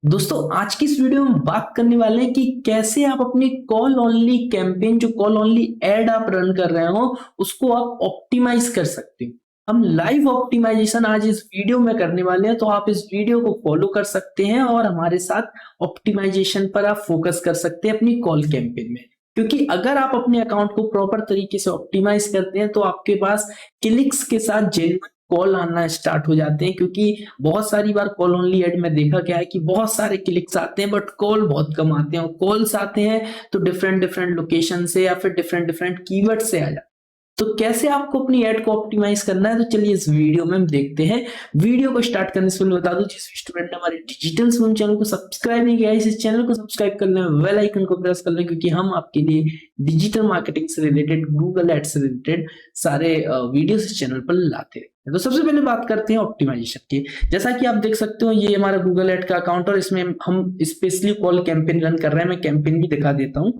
दोस्तों आज की इस वीडियो में बात करने वाले हैं कि कैसे आप अपनी कॉल ओनली कैंपेन जो कॉल ओनली एड आप रन कर रहे हो उसको आप ऑप्टिमाइज कर सकते हो। हम लाइव ऑप्टिमाइजेशन आज इस वीडियो में करने वाले हैं, तो आप इस वीडियो को फॉलो कर सकते हैं और हमारे साथ ऑप्टिमाइजेशन पर आप फोकस कर सकते हैं अपनी कॉल कैंपेन में। क्योंकि अगर आप अपने अकाउंट को प्रॉपर तरीके से ऑप्टिमाइज करते हैं तो आपके पास क्लिक्स के साथ जेन्युइन कॉल आना स्टार्ट हो जाते हैं। क्योंकि बहुत सारी बार कॉल ओनली एड में देखा क्या है कि बहुत सारे क्लिक्स आते हैं बट कॉल बहुत कम आते हैं, और कॉल्स आते हैं तो डिफरेंट डिफरेंट लोकेशन से या फिर डिफरेंट डिफरेंट कीवर्ड से आ जाते हैं। तो कैसे आपको अपनी ऐड को ऑप्टिमाइज करना है, तो चलिए इस वीडियो में हम देखते हैं। वीडियो को स्टार्ट करने से पहले बता दूं, जिस स्टूडेंट ने हमारे डिजिटल स्विम चैनल को सब्सक्राइब नहीं किया है, इस चैनल को सब्सक्राइब कर लें, बेल आइकन को प्रेस कर लें, क्योंकि हम आपके लिए डिजिटल मार्केटिंग से रिलेटेड, गूगल एड्स से रिलेटेड सारे वीडियोस इस चैनल पर लाते हैं। तो सबसे पहले बात करते हैं ऑप्टिमाइजेशन की। जैसा कि आप देख सकते हो ये हमारा गूगल एड का अकाउंट और इसमें हम स्पेशली कॉल कैंपेन रन कर रहे हैं। मैं कैंपेन भी दिखा देता हूं।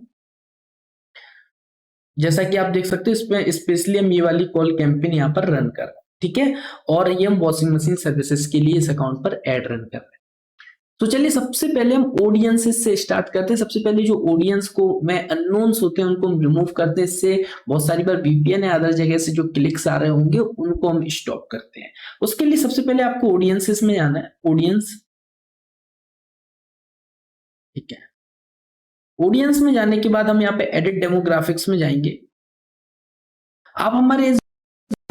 जैसा कि आप देख सकते हो इसमें स्पेशली हम ये वाली कॉल कैंपेन यहाँ पर रन कर रहे हैं, ठीक है। और ये हम वॉशिंग मशीन सर्विसेज के लिए इस अकाउंट पर एड रन कर रहे हैं। तो चलिए सबसे पहले हम ऑडियंसेस से स्टार्ट करते हैं। सबसे पहले जो ऑडियंस को मैं अननोन्स होते हैं उनको हम रिमूव करते हैं। इससे बहुत सारी बार वीपीएन या अदर जगह से जो क्लिक्स आ रहे होंगे उनको हम स्टॉप करते हैं। उसके लिए सबसे पहले आपको ऑडियंसेस में जाना है, ऑडियंस, ठीक है। ऑडियंस में जाने के बाद हम यहाँ पे एडिट डेमोग्राफिक्स में जाएंगे। आप हमारे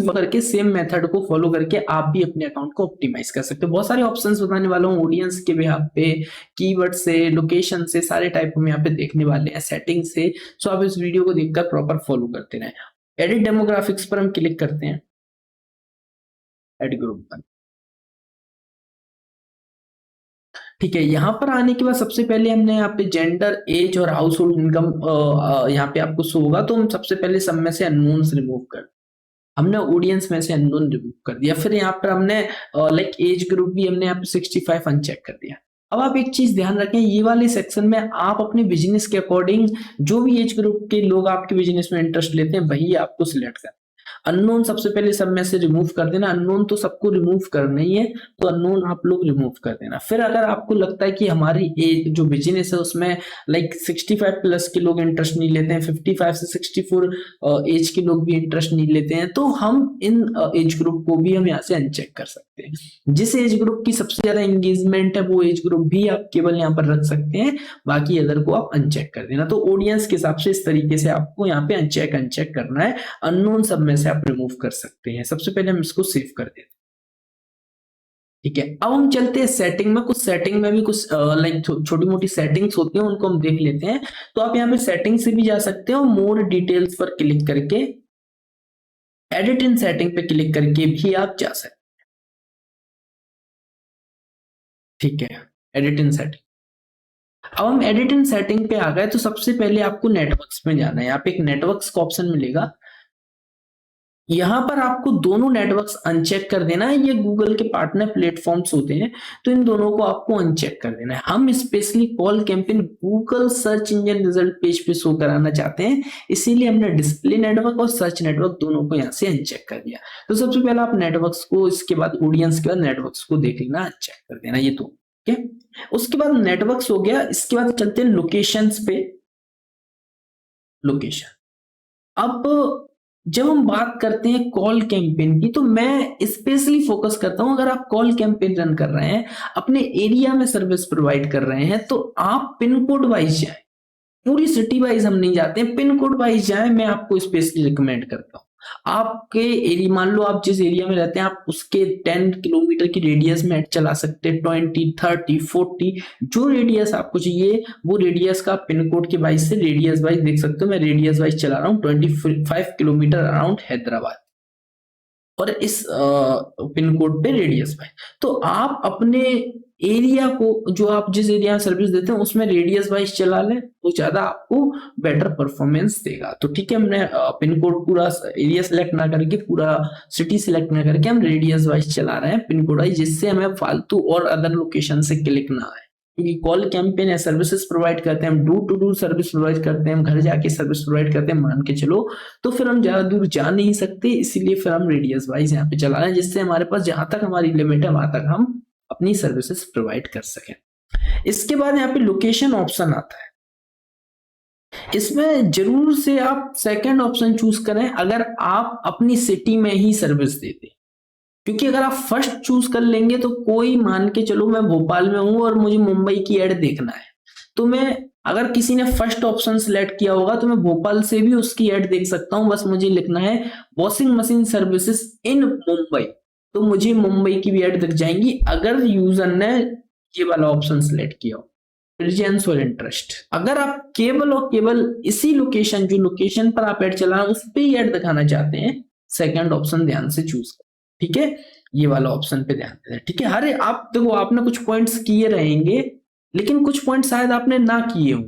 करके सेम मेथड को फॉलो करके आप भी अपने अकाउंट को ऑप्टिमाइज कर सकते हो। बहुत सारे ऑप्शंस बताने वाला हूँ ऑडियंस के बिहाफ पे, कीवर्ड से, लोकेशन से, सारे टाइप हम यहाँ पे देखने वाले हैं, सेटिंग से। सो आप इस वीडियो को देखकर प्रॉपर फॉलो करते रहें। एडिट डेमोग्राफिक्स पर हम क्लिक करते हैं, एड ग्रुप पर, ठीक है। यहाँ पर आने के बाद सबसे पहले हमने यहाँ पे जेंडर, एज और हाउस होल्ड इनकम यहाँ पे आपको शो होगा। तो हम सबसे पहले सब में से अननोन्स रिमूव कर, हमने ऑडियंस में से अननोन रिमूव कर दिया। फिर यहाँ पर हमने लाइक एज ग्रुप भी हमने यहाँ पे 65 अनचेक कर दिया। अब आप एक चीज ध्यान रखें, ये वाले सेक्शन में आप अपने बिजनेस के अकॉर्डिंग जो भी एज ग्रुप के लोग आपके बिजनेस में इंटरेस्ट लेते हैं वही आपको सिलेक्ट करना। अननोन सबसे पहले सब में से रिमूव कर देना। अननोन तो सबको रिमूव करना ही है, तो अननोन आप लोग रिमूव कर देना। फिर अगर आपको लगता है कि हमारी एज जो बिजनेस है उसमें लाइक 65 प्लस के लोग इंटरेस्ट नहीं लेते हैं, 55 से 64 एज के लोग भी इंटरेस्ट नहीं लेते हैं, तो हम इन एज ग्रुप को भी हम यहाँ से अनचेक कर सकते हैं। जिस एज ग्रुप की सबसे ज्यादा एंगेजमेंट है वो एज ग्रुप भी आप केवल यहाँ पर रख सकते हैं, बाकी अदर को आप अनचेक कर देना। तो ऑडियंस के हिसाब से इस तरीके से आपको यहाँ पे अनचेक अनचेक करना है। अननोन सब में से आप रिमूव कर सकते हैं। सबसे पहले हम इसको सेव कर देते हैं, ठीक है। अब हम चलते हैं सेटिंग में। कुछ सेटिंग में भी कुछ लाइक छोटी मोटी सेटिंग्स होती हैं, उनको हम देख लेते हैं। तो आप यहाँ पे सेटिंग से भी जा सकते हो, मोर डिटेल्स पर क्लिक करके एडिट इन सेटिंग पे क्लिक करके भी आप जा सकते हैं, ठीक है। एडिट इन सेटिंग, अब हम एडिट इन सेटिंग पे आ गए। तो सबसे पहले आपको नेटवर्क्स में जाना है। यहाँ पे एक नेटवर्क्स का ऑप्शन मिलेगा, यहां पर आपको दोनों नेटवर्क्स अनचेक कर देना है। ये गूगल के पार्टनर प्लेटफॉर्म्स होते हैं, तो इन दोनों को आपको अनचेक कर देना है। हम specially call campaign Google search engine result page पे शो कराना चाहते हैं, इसीलिए हमने डिस्प्ले नेटवर्क और सर्च नेटवर्क दोनों को यहाँ से अनचेक कर दिया। तो सबसे पहले आप नेटवर्क्स को, इसके बाद ऑडियंस के बाद नेटवर्क्स को देख लेना, अनचेक कर देना, ये तो ठीक है। उसके बाद नेटवर्क्स हो गया। इसके बाद चलते हैं लोकेशंस पे। लोकेशन, अब जब हम बात करते हैं कॉल कैंपेन की, तो मैं स्पेशली फोकस करता हूं, अगर आप कॉल कैंपेन रन कर रहे हैं, अपने एरिया में सर्विस प्रोवाइड कर रहे हैं, तो आप पिन कोड वाइज जाए, पूरी सिटी वाइज हम नहीं जाते हैं, पिन कोड वाइज जाए, मैं आपको स्पेशली रिकमेंड करता हूँ। आपके एरिया, मान लो आप जिस एरिया में रहते हैं, आप उसके 10 किलोमीटर की रेडियस में चला सकते हैं, 20, 30, 40 जो रेडियस आपको चाहिए वो रेडियस का पिन कोड के वाइज से रेडियस वाइज देख सकते हो। मैं रेडियस वाइज चला रहा हूँ 25 किलोमीटर अराउंड हैदराबाद, और इस पिन कोड पे रेडियस वाइज। तो आप अपने एरिया को, जो आप जिस एरिया में सर्विस देते हैं उसमें रेडियस वाइज चला लें, तो ज्यादा आपको बेटर परफॉर्मेंस देगा। तो ठीक है, हमने पिन कोड पूरा एरिया सेलेक्ट ना करके, पूरा सिटी सेलेक्ट ना करके हम रेडियस वाइज चला रहे हैं, पिन कोड वाइज, जिससे हमें फालतू और अदर लोकेशन से क्लिक ना आए। क्योंकि कॉल कैंपेन है, सर्विसेज प्रोवाइड करते हैं, हम door to door service provide करते हैं, हम घर जाके सर्विस प्रोवाइड करते हैं, मान के चलो, तो फिर हम ज्यादा दूर जा नहीं सकते, इसीलिए फिर हम रेडियस वाइज यहाँ पे चला रहे हैं, जिससे हमारे पास जहां तक हमारी लिमिट है वहां तक हम अपनी सर्विसेज प्रोवाइड कर सकें। इसके बाद यहाँ पे लोकेशन ऑप्शन आता है, इसमें जरूर से आप सेकंड ऑप्शन चूज करें अगर आप अपनी सिटी में ही सर्विस देते, क्योंकि अगर आप फर्स्ट चूज कर लेंगे तो कोई मान के चलो मैं भोपाल में हूं और मुझे मुंबई की एड देखना है, तो मैं अगर किसी ने फर्स्ट ऑप्शन सिलेक्ट किया होगा तो मैं भोपाल से भी उसकी एड देख सकता हूं, बस मुझे लिखना है washing machine services in Mumbai, तो मुझे मुंबई की भी एड दिख जाएंगी अगर यूजर ने ये वाला ऑप्शन सिलेक्ट किया हो, प्रेजेंस और इंटरेस्ट। अगर आप केवल और केवल इसी लोकेशन, जो लोकेशन पर आप एड चला रहे हैं उस पर ही एड दिखाना चाहते हैं, सेकंड ऑप्शन ध्यान से चूज करें, ठीक है, ये वाला ऑप्शन पे ध्यान दें, ठीक है। हर आप देखो आपने कुछ पॉइंट्स किए रहेंगे लेकिन कुछ पॉइंट शायद आपने ना किए हो,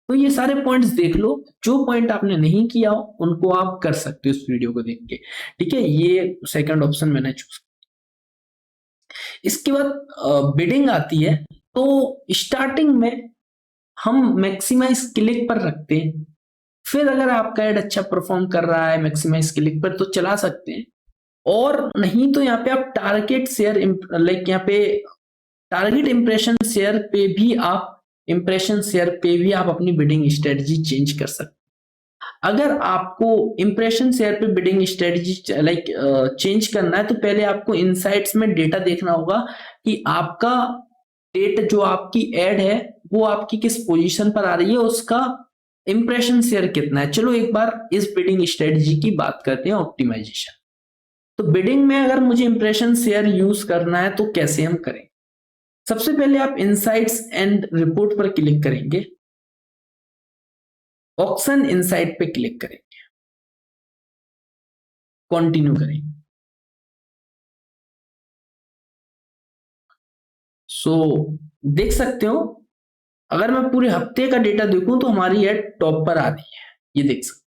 तो ये सारे पॉइंट्स देख लो, जो पॉइंट आपने नहीं किया हो उनको आप कर सकते हो इस वीडियो को देख के, ठीक है। ये सेकंड ऑप्शन मैंने चूज। इसके बाद बिडिंग आती है, तो स्टार्टिंग में हम मैक्सिमाइज क्लिक पर रखते हैं, फिर अगर आपका एड अच्छा परफॉर्म कर रहा है मैक्सिमाइज क्लिक पर तो चला सकते हैं, और नहीं तो यहाँ पे आप टारगेट शेयर, लाइक यहाँ पे टारगेट इंप्रेशन शेयर पे भी आप अपनी बिडिंग स्ट्रेटजी चेंज कर सकते हैं। अगर आपको इंप्रेशन शेयर पे बिडिंग स्ट्रेटजी चेंज करना है तो पहले आपको इनसाइट्स में डेटा देखना होगा कि आपका डेट जो आपकी एड है वो आपकी किस पोजीशन पर आ रही है, उसका इंप्रेशन शेयर कितना है। चलो एक बार इस बिडिंग स्ट्रेटजी की बात करते हैं, ऑप्टिमाइजेशन। तो बिडिंग में अगर मुझे इंप्रेशन शेयर यूज करना है तो कैसे हम करें, सबसे पहले आप इनसाइट्स एंड रिपोर्ट पर क्लिक करेंगे, ऑक्शन इनसाइट पे क्लिक करेंगे, कंटिन्यू करेंगे। सो देख सकते हो अगर मैं पूरे हफ्ते का डेटा देखूं तो हमारी एड टॉप पर आ रही है, ये देख सकते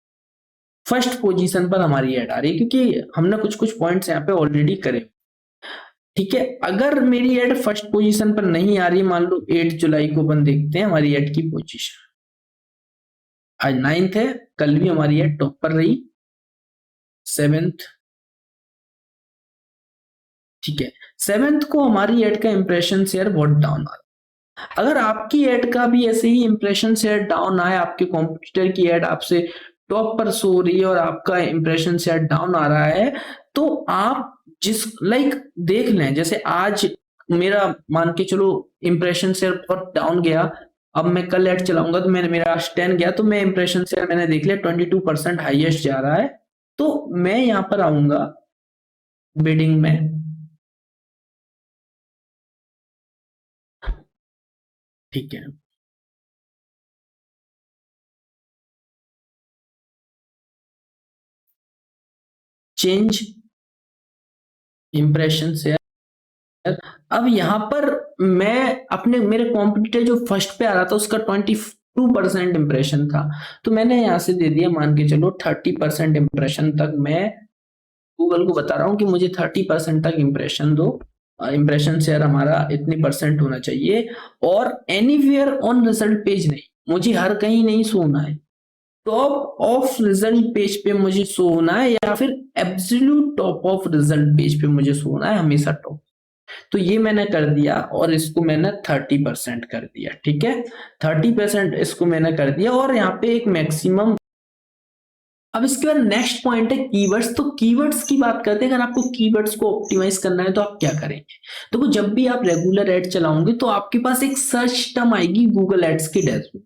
फर्स्ट पोजीशन पर हमारी एड आ रही है क्योंकि हमने कुछ कुछ पॉइंट्स यहाँ पे ऑलरेडी करे, ठीक है। अगर मेरी एड फर्स्ट पोजीशन पर नहीं आ रही, मान लो 8 जुलाई को अपन देखते हैं हमारी एड की पोजीशन, आज 9th है, कल भी हमारी एड टॉप पर रही, 7th, ठीक है। 7th को हमारी एड का इंप्रेशन शेयर बहुत डाउन आ रहा है। अगर आपकी एड का भी ऐसे ही इंप्रेशन शेयर डाउन आए, आपके कॉम्पिटिटर की एड आपसे टॉप पर शो हो रही है और आपका इंप्रेशन शेयर डाउन आ रहा है, तो आप देख लें, जैसे आज मेरा मान के चलो इंप्रेशन शेयर बहुत डाउन गया, अब मैं कल एड चलाऊंगा तो मेरा आज 10 गया, तो मैं इंप्रेशन शेयर मैंने देख लिया 22% हाईएस्ट जा रहा है, तो मैं यहां पर आऊंगा बिडिंग में, ठीक है। चेंज इंप्रेशन शेयर, अब यहां पर मैं मेरे कॉम्पिटिटर जो फर्स्ट पे आ रहा था उसका 22% इंप्रेशन था, तो मैंने यहां से दे दिया मान के चलो 30% इंप्रेशन तक, मैं गूगल को बता रहा हूं कि मुझे 30% तक इंप्रेशन दो, इंप्रेशन शेयर हमारा इतनी परसेंट होना चाहिए, और एनीवेयर ऑन रिजल्ट पेज नहीं, मुझे हर कहीं नहीं शो होना है, टॉप ऑफ रिजल्ट पेज पे मुझे शो होना है, या फिर absolute top of result page पे मुझे शो होना है, हमेशा टॉप। तो ये मैंने कर दिया और इसको मैंने 30% कर दिया, ठीक है, 30% इसको मैंने कर दिया, और यहाँ पे एक मैक्सिमम। अब इसके बाद नेक्स्ट पॉइंट है कीवर्ड्स, तो कीवर्ड्स की बात करते हैं। अगर आपको कीवर्ड्स को ऑप्टिमाइज करना है तो आप क्या करेंगे, तो जब भी आप रेगुलर एड चलाओगे तो आपके पास एक सर्च टर्म आएगी गूगल एड्स की डैशबोर्ड,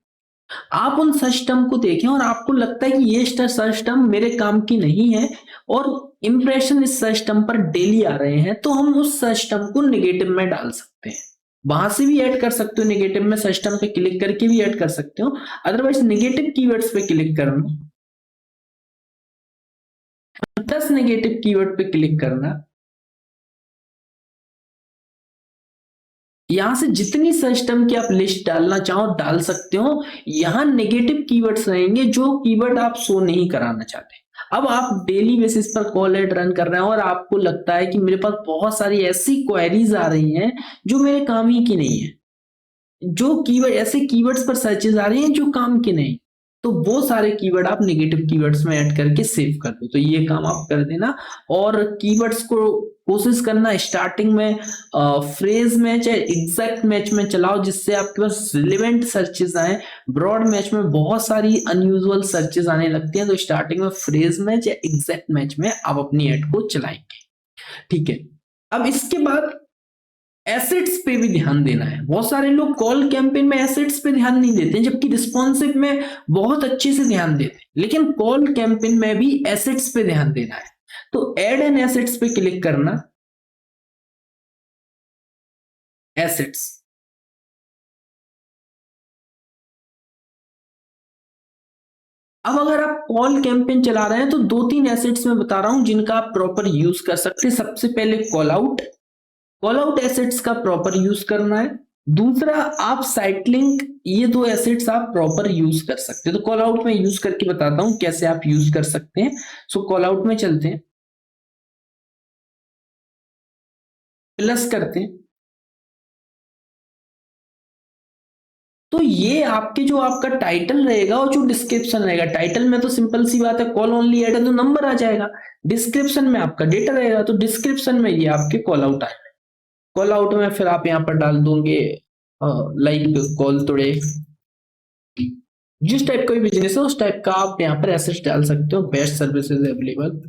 आप उन सर्च टर्म को देखें और आपको लगता है कि ये सर्च टर्म मेरे काम की नहीं है और इंप्रेशन इस सर्च टर्म पर डेली आ रहे हैं, तो हम उस सर्च टर्म को नेगेटिव में डाल सकते हैं, वहां से भी ऐड कर सकते हो, नेगेटिव में सर्च टर्म पे क्लिक करके भी ऐड कर सकते हो, अदरवाइज नेगेटिव कीवर्ड्स पे क्लिक करना, 10 नेगेटिव कीवर्ड पे क्लिक करना, यहां से जितनी सर्च टर्म की आप लिस्ट डालना चाहो डाल सकते हो, यहां नेगेटिव कीवर्ड्स रहेंगे जो कीवर्ड आप शो नहीं कराना चाहते। अब आप डेली बेसिस पर कॉल एड रन कर रहे हैं और आपको लगता है कि मेरे पास बहुत सारी ऐसी क्वेरीज आ रही हैं जो मेरे काम ही की नहीं है, जो कीवर्ड ऐसे कीवर्ड्स पर सर्चेज आ रही हैं जो काम की नहीं, तो वो सारे कीवर्ड आप नेगेटिव कीवर्ड्स में ऐड करके सेव कर दो, तो ये काम आप कर देना। और कीवर्ड्स को कोशिश करना स्टार्टिंग में फ्रेज में चाहे एग्जैक्ट मैच में चलाओ, जिससे आपके पास रिलेवेंट सर्चेस आए। ब्रॉड मैच में बहुत सारी अनयूजुअल सर्चेस आने लगती हैं, तो स्टार्टिंग में फ्रेज में या एग्जैक्ट मैच में आप अपनी एड को चलाएंगे। ठीक है, अब इसके बाद एसेट्स पे भी ध्यान देना है। बहुत सारे लोग कॉल कैंपेन में एसेट्स पे ध्यान नहीं देते, जबकि रिस्पॉन्सिव में बहुत अच्छे से ध्यान देते हैं, लेकिन कॉल कैंपेन में भी एसेट्स पे ध्यान देना है। तो एड एंड एसेट्स पे क्लिक करना, एसेट्स। अब अगर आप कॉल कैंपेन चला रहे हैं तो 2-3 एसेट्स में बता रहा हूं जिनका आप प्रॉपर यूज कर सकते हैं। सबसे पहले कॉल आउट एसेट्स का प्रॉपर यूज करना है। दूसरा आप साइट लिंक, ये 2 एसेट्स आप प्रॉपर यूज कर सकते हैं। तो कॉल आउट में यूज करके बताता हूं कैसे आप यूज कर सकते हैं। सो कॉल आउट में चलते हैं, प्लस करते हैं, तो ये आपके जो आपका टाइटल रहेगा और जो डिस्क्रिप्शन रहेगा, टाइटल में तो सिंपल सी बात है, कॉल ओनली ऐड है तो नंबर आ जाएगा। डिस्क्रिप्शन में आपका डेटा रहेगा, तो डिस्क्रिप्शन में ये आपके कॉल आउट आएगा। कॉल आउट में फिर आप यहाँ पर डाल दोगे लाइक कॉल टुडे, जिस टाइप का भी बिजनेस है उस टाइप का आप यहाँ पर एसेट्स डाल सकते हो। बेस्ट सर्विसेज अवेलेबल,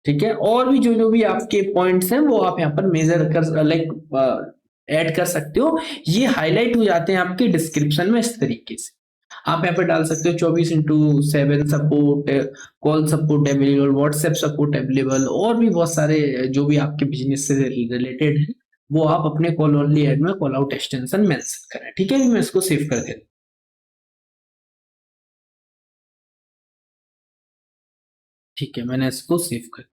ठीक है। और भी जो जो भी आपके पॉइंट्स हैं वो आप यहाँ पर मेजर कर लाइक ऐड कर सकते हो। ये हाईलाइट हो जाते हैं आपके डिस्क्रिप्शन में इस तरीके से। आप यहाँ पे डाल सकते हो 24/7 support, call support available, WhatsApp support available, और भी बहुत सारे जो भी आपके बिजनेस से रिलेटेड है वो आप अपने कॉल ओनली ऐड में कॉल आउट एक्सटेंशन मेंशन करें। ठीक है, मैं इसको सेव कर देता हूं। ठीक है, मैंने इसको सेव कर,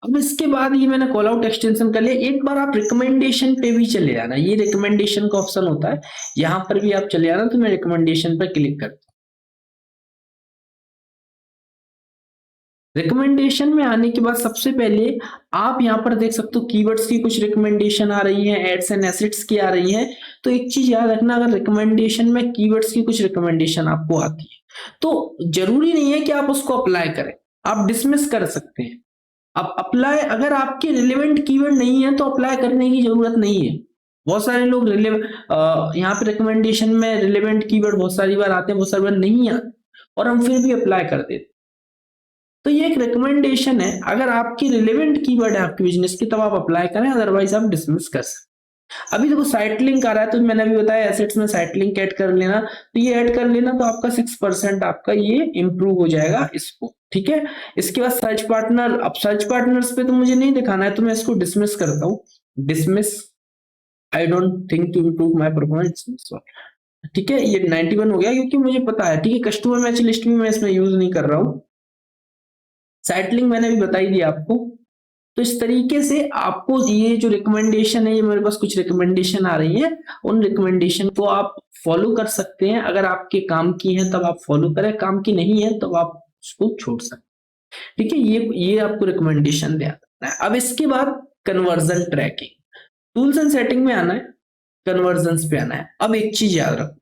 अब इसके बाद ये मैंने कॉल आउट एक्सटेंशन कर लिया। एक बार आप रिकमेंडेशन पे भी चले जाना, ये रिकमेंडेशन का ऑप्शन होता है, यहाँ पर भी आप चले जाना। तो मैं रिकमेंडेशन पर क्लिक करता हूँ। रिकमेंडेशन में आने के बाद सबसे पहले आप यहाँ पर देख सकते हो कीवर्ड्स की कुछ रिकमेंडेशन आ रही है, एड्स एंड एसेट्स की आ रही है। तो एक चीज याद रखना, अगर रिकमेंडेशन में कीवर्ड्स की कुछ रिकमेंडेशन आपको आती है तो जरूरी नहीं है कि आप उसको अप्लाई करें, आप डिसमिस कर सकते हैं। अब अप्लाई, अगर आपके रिलेवेंट कीवर्ड नहीं है तो अप्लाई करने की जरूरत नहीं है। बहुत सारे लोग यहाँ पे रिकमेंडेशन में रिलेवेंट कीवर्ड बहुत सारी बार आते हैं, बहुत सारी बार नहीं आते, और हम फिर भी अप्लाई कर देते हैं। तो ये एक रिकमेंडेशन है, अगर आपकी रिलेवेंट कीवर्ड है आपके बिजनेस की तब आप अप्लाई करें, अदरवाइज आप डिसमिस कर सकते हैं। अभी देखो साइट लिंक आ रहा है, तो मैंने अभी बताया एसेट्स में साइट लिंक ऐड कर लेना, तो ये ऐड कर लेना तो आपका 6% आपका ये इंप्रूव हो जाएगा इसको। ठीक है, इसके बाद सर्च पार्टनर, अब सर्च पार्टनर्स पे तो मुझे नहीं दिखाना है तो मैं इसको डिसमिस करता हूँ। Dismiss, I don't think to improve my performance. ठीक है, ये 91 हो गया क्योंकि मुझे पता है। ठीक है, कस्टमर मैच लिस्ट भी मैं इसमें यूज नहीं कर रहा हूँ। साइट लिंक मैंने भी बता ही दिया आपको। तो इस तरीके से आपको ये जो रिकमेंडेशन है, ये मेरे पास कुछ रिकमेंडेशन आ रही है, उन रिकमेंडेशन को आप फॉलो कर सकते हैं। अगर आपके काम की है तब आप फॉलो करें, काम की नहीं है तब आप उसको छोड़ सकते हैं। ठीक है, ये आपको रिकमेंडेशन दिया है। अब इसके बाद conversion tracking, tools and setting में आना है, कन्वर्जन पे आना है। अब एक चीज याद रखो,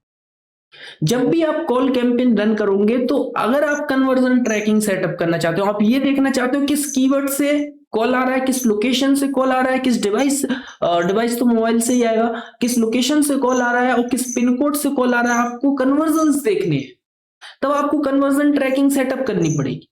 जब भी आप कॉल कैंपेन रन करोगे तो अगर आप कन्वर्जन ट्रैकिंग सेटअप करना चाहते हो, आप ये देखना चाहते हो किस कीवर्ड से कॉल आ रहा है, किस लोकेशन से कॉल आ रहा है, किस डिवाइस, डिवाइस तो मोबाइल से ही आएगा, किस लोकेशन से कॉल आ रहा है और किस पिन कोड से कॉल आ रहा है, आपको कन्वर्जन देखनी है। तब आपको कन्वर्जन ट्रैकिंग सेटअप करनी पड़ेगी।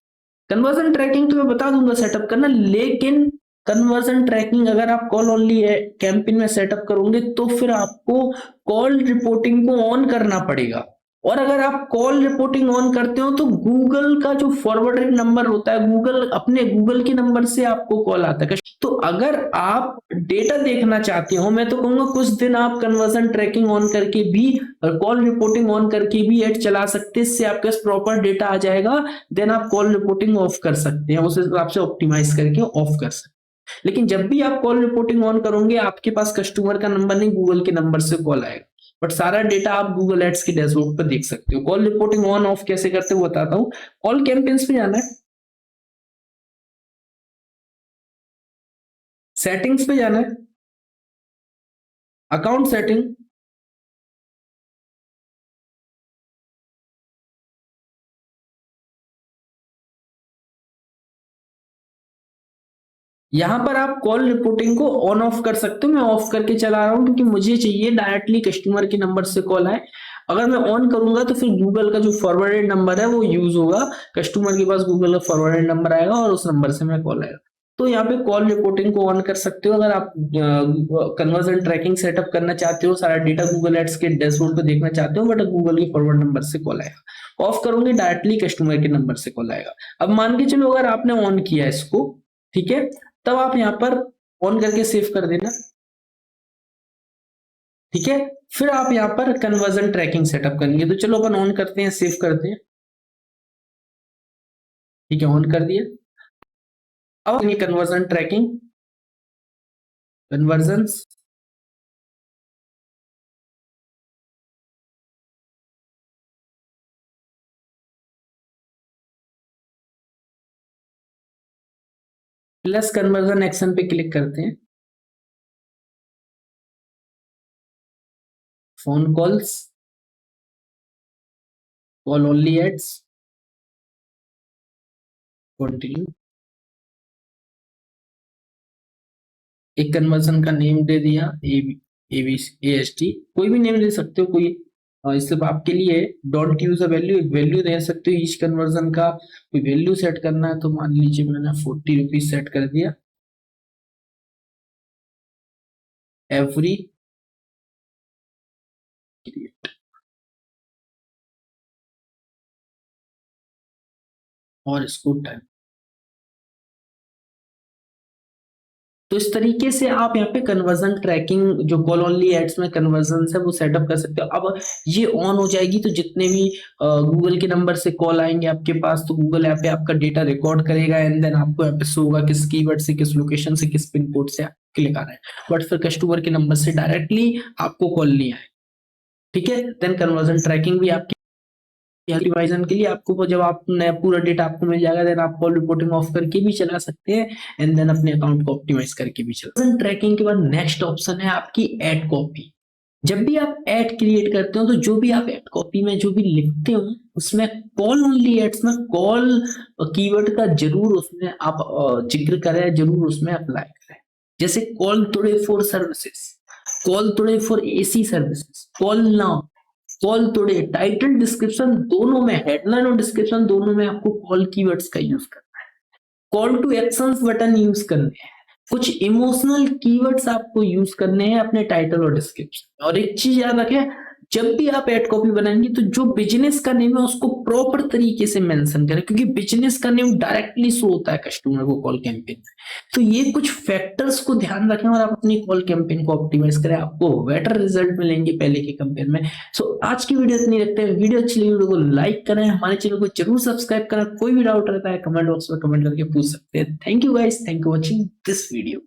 कन्वर्जन ट्रैकिंग तो मैं बता दूंगा सेटअप करना, लेकिन कन्वर्जन ट्रैकिंग अगर आप कॉल ओनली कैंपेन में सेटअप करोगे तो फिर आपको कॉल रिपोर्टिंग को ऑन करना पड़ेगा। और अगर आप कॉल रिपोर्टिंग ऑन करते हो तो गूगल का जो फॉरवर्डेड नंबर होता है, गूगल अपने गूगल के नंबर से आपको कॉल आता है। तो अगर आप डेटा देखना चाहते हो, मैं तो कहूंगा कुछ दिन आप कन्वर्जन ट्रैकिंग ऑन करके भी और कॉल रिपोर्टिंग ऑन करके भी एड चला सकते हैं, इससे आपके पास प्रॉपर डेटा आ जाएगा। देन आप कॉल रिपोर्टिंग ऑफ कर सकते हैं, उस हिसाब से ऑप्टिमाइज करके ऑफ कर सकते हैं। लेकिन जब भी आप कॉल रिपोर्टिंग ऑन करोगे आपके पास कस्टमर का नंबर नहीं, गूगल के नंबर से कॉल आएगा, बट सारा डेटा आप गूगल एड्स के डैशबोर्ड पर देख सकते हो। कॉल रिपोर्टिंग ऑन ऑफ कैसे करते हो बताता हूँ। कॉल कैंपेन्स पे जाना है, सेटिंग्स पे जाना है, अकाउंट सेटिंग, यहाँ पर आप कॉल रिपोर्टिंग को ऑन ऑफ कर सकते हो। मैं ऑफ करके चला रहा हूँ क्योंकि मुझे चाहिए डायरेक्टली कस्टमर के नंबर से कॉल आए। अगर मैं ऑन करूंगा तो फिर गूगल का जो फॉरवर्डेड नंबर है वो यूज होगा, कस्टमर के पास गूगल का फॉरवर्डेड नंबर आएगा और उस नंबर से मैं कॉल आएगा। तो यहाँ पे कॉल रिपोर्टिंग को ऑन कर सकते हो। अगर आप कन्वर्जन ट्रैकिंग सेटअप करना चाहते हो, सारा डेटा गूगल एड्स के डैशबोर्ड पे देखना चाहते हो, बट गूगल के फॉरवर्ड नंबर से कॉल आएगा। ऑफ करोगे डायरेक्टली कस्टमर के नंबर से कॉल आएगा। अब मान के चलो अगर आपने ऑन किया इसको, ठीक है, तब आप यहाँ पर ऑन करके सेव कर देना, ठीक है। फिर आप यहाँ पर कन्वर्जन ट्रैकिंग सेटअप करेंगे। तो चलो अपन ऑन करते हैं, सेव करते हैं, ठीक है, ऑन कर दिया। अब ये conversion tracking, conversion plus conversion action पे क्लिक करते हैं। Phone calls, call only ads, continue. एक कन्वर्जन का नेम दे दिया, ABAST, कोई भी नेम दे सकते हो, कोई सिर्फ आपके लिए। डोंट यूज अ वैल्यू, एक वैल्यू दे सकते हो ईच कन्वर्जन का। कोई वैल्यू सेट करना है तो मान लीजिए मैंने 40 रुपीज सेट कर दिया। एवरी और इसको टाइम। तो इस तरीके से आप यहाँ पे कन्वर्जन ट्रैकिंग जो कॉल ओनली एड्स में कन्वर्जन है वो सेटअप कर सकते हो। अब ये ऑन हो जाएगी तो जितने भी गूगल के नंबर से कॉल आएंगे आपके पास, तो गूगल यहाँ पे आपका डेटा रिकॉर्ड करेगा एंड देन आपको यहाँ पे शो होगा किस कीवर्ड से, किस लोकेशन से, किस पिन कोड से क्लिक आ रहा है। बट फिर कस्टमर के नंबर से डायरेक्टली आपको कॉल नहीं आए, ठीक है। देन कन्वर्जन ट्रैकिंग भी आपकी रिवाइजन के लिए आपको, जब आपने पूरा डेटा आपको मिल जाएगा, देन आप कॉल रिपोर्टिंग ऑफ करके भी चला सकते हैं एंड देन अपने अकाउंट को ऑप्टिमाइज करके भी चला। ट्रैकिंग के बाद नेक्स्ट ऑप्शन है आपकी एड कॉपी। जब भी आप एड क्रिएट करते हो तो जो भी आप एड कॉपी में जो भी लिखते हो उसमें कॉल ओनली एड्स में कॉल कीवर्ड का जरूर उसमें आप जिक्र करें, जरूर उसमें अप्लाई करें। जैसे call today for services, call today for AC services, call now, call today. Title description दोनों में, हेडलाइन और डिस्क्रिप्शन दोनों में आपको कॉल कीवर्ड्स का यूज करना है। Call to actions button use करने हैं, कुछ इमोशनल कीवर्ड्स आपको यूज करने हैं अपने टाइटल और डिस्क्रिप्शन। और एक चीज याद रखें, जब भी आप एड कॉपी बनाएंगे तो जो बिजनेस का नेम है उसको प्रॉपर तरीके से मेंशन करें, क्योंकि बिजनेस का नेम डायरेक्टली शो होता है कस्टमर को कॉल कैंपेन में। तो ये कुछ फैक्टर्स को ध्यान रखें और आप अपनी कॉल कैंपेन को ऑप्टिमाइज करें, आपको बेटर रिजल्ट मिलेंगे पहले के कंपेयर में। सो आज की वीडियो इतनी रखते हैं। वीडियो अच्छी लगी वीडियो को लाइक करें, हमारे चैनल को जरूर सब्सक्राइब करें। कोई भी डाउट रहता है कमेंट बॉक्स में कमेंट करके पूछ सकते हैं। Thank you guys, thank you watching this video.